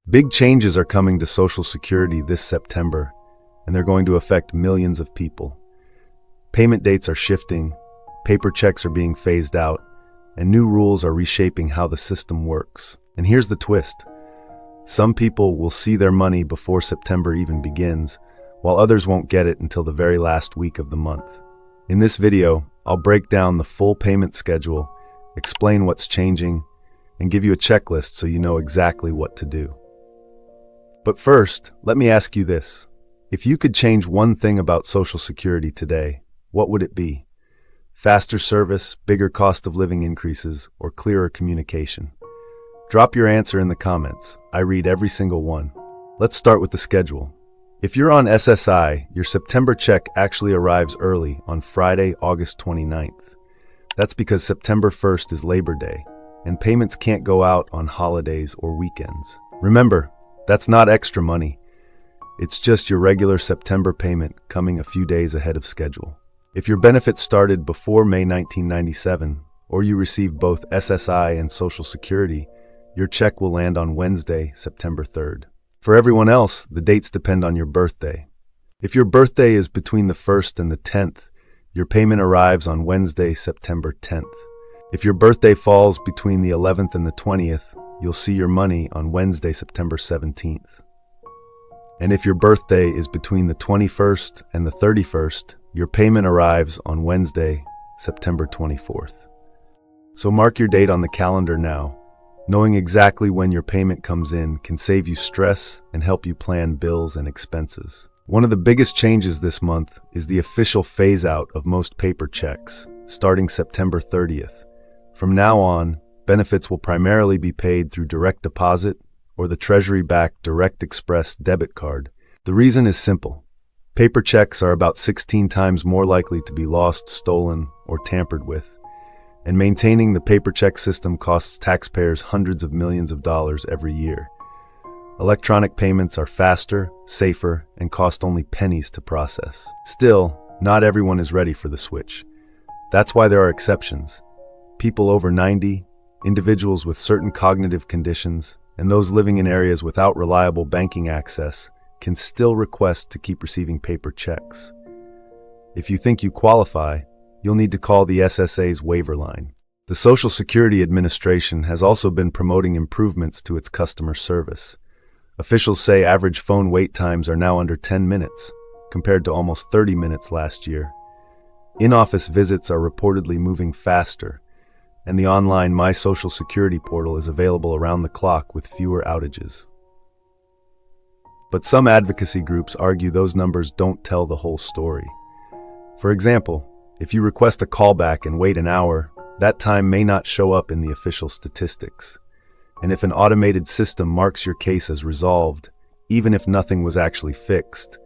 Big changes are coming to Social Security this September, and they're going to affect millions of people. Payment dates are shifting, paper checks are being phased out, and new rules are reshaping how the system works. And here's the twist. Some people will see their money before September even begins, while others won't get it until the very last week of the month. In this video, I'll break down the full payment schedule, explain what's changing, and give you a checklist so you know exactly what to do. But first, let me ask you this. If you could change one thing about Social Security today, what would it be? Faster service, bigger cost of living increases, or clearer communication? Drop your answer in the comments. I read every single one. Let's start with the schedule. If you're on SSI, your September check actually arrives early on Friday, August 29th. That's because September 1st is Labor Day, and payments can't go out on holidays or weekends. Remember, that's not extra money. It's just your regular September payment coming a few days ahead of schedule. If your benefits started before May 1997, or you received both SSI and Social Security, your check will land on Wednesday, September 3rd. For everyone else, the dates depend on your birthday. If your birthday is between the 1st and the 10th, your payment arrives on Wednesday, September 10th. If your birthday falls between the 11th and the 20th, you'll see your money on Wednesday, September 17th. And if your birthday is between the 21st and the 31st, your payment arrives on Wednesday, September 24th. So mark your date on the calendar now. Knowing exactly when your payment comes in can save you stress and help you plan bills and expenses. One of the biggest changes this month is the official phase-out of most paper checks, starting September 30th. From now on, benefits will primarily be paid through direct deposit or the Treasury-backed Direct Express debit card. The reason is simple. Paper checks are about 16 times more likely to be lost, stolen, or tampered with, and maintaining the paper check system costs taxpayers hundreds of millions of dollars every year. Electronic payments are faster, safer, and cost only pennies to process. Still, not everyone is ready for the switch. That's why there are exceptions. People over 90, individuals with certain cognitive conditions, and those living in areas without reliable banking access can still request to keep receiving paper checks. If you think you qualify, you'll need to call the SSA's waiver line. The Social Security Administration has also been promoting improvements to its customer service. Officials say average phone wait times are now under 10 minutes, compared to almost 30 minutes last year. In-office visits are reportedly moving faster, and the online My Social Security portal is available around the clock with fewer outages. But some advocacy groups argue those numbers don't tell the whole story. For example, if you request a callback and wait an hour, that time may not show up in the official statistics. And if an automated system marks your case as resolved, even if nothing was actually fixed,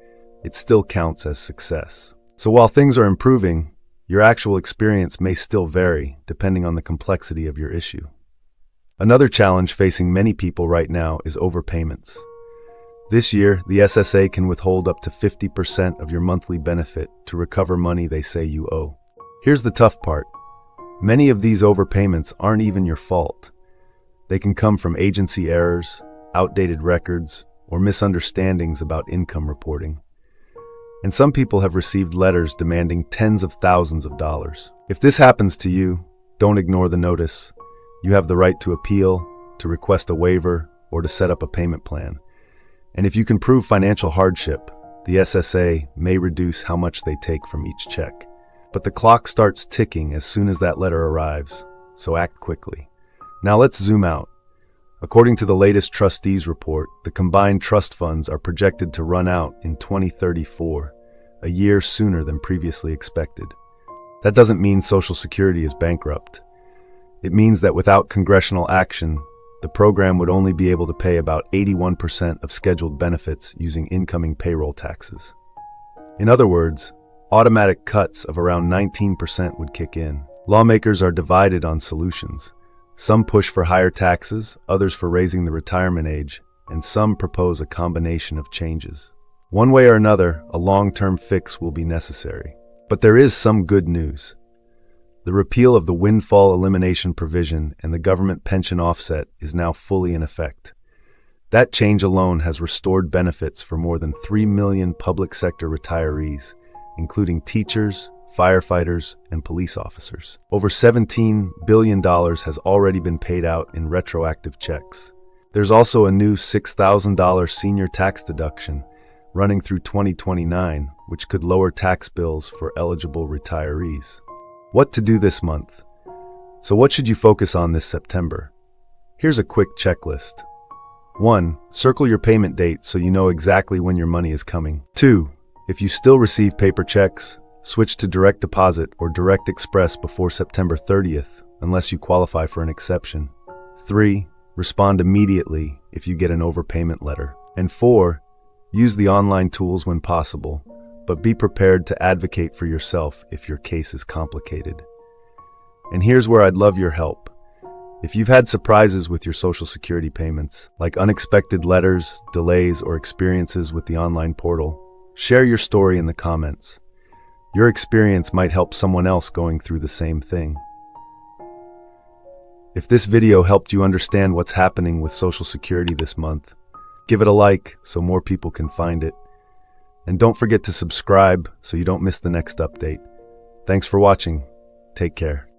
it still counts as success. So while things are improving, your actual experience may still vary, depending on the complexity of your issue. Another challenge facing many people right now is overpayments. This year, the SSA can withhold up to 50% of your monthly benefit to recover money they say you owe. Here's the tough part. Many of these overpayments aren't even your fault. They can come from agency errors, outdated records, or misunderstandings about income reporting. And some people have received letters demanding tens of thousands of dollars. If this happens to you, don't ignore the notice. You have the right to appeal, to request a waiver, or to set up a payment plan. And if you can prove financial hardship, the SSA may reduce how much they take from each check. But the clock starts ticking as soon as that letter arrives, so act quickly. Now let's zoom out. According to the latest trustees report, the combined trust funds are projected to run out in 2034, a year sooner than previously expected. That doesn't mean Social Security is bankrupt. It means that without congressional action, the program would only be able to pay about 81% of scheduled benefits using incoming payroll taxes. In other words, automatic cuts of around 19% would kick in. Lawmakers are divided on solutions. Some push for higher taxes, others for raising the retirement age, and some propose a combination of changes. One way or another, a long-term fix will be necessary. But there is some good news. The repeal of the windfall elimination provision and the government pension offset is now fully in effect. That change alone has restored benefits for more than 3 million public sector retirees, including teachers, firefighters, and police officers. Over $17 billion has already been paid out in retroactive checks. There's also a new $6,000 senior tax deduction running through 2029, which could lower tax bills for eligible retirees. What to do this month? So what should you focus on this September? Here's a quick checklist. 1. Circle your payment date so you know exactly when your money is coming. 2. If you still receive paper checks, switch to direct deposit or direct express before September 30th, unless you qualify for an exception. 3. Respond immediately if you get an overpayment letter. And 4. Use the online tools when possible, but be prepared to advocate for yourself if your case is complicated. And here's where I'd love your help. If you've had surprises with your Social Security payments, like unexpected letters, delays, or experiences with the online portal, share your story in the comments. Your experience might help someone else going through the same thing. If this video helped you understand what's happening with Social Security this month, give it a like so more people can find it. And don't forget to subscribe so you don't miss the next update. Thanks for watching. Take care.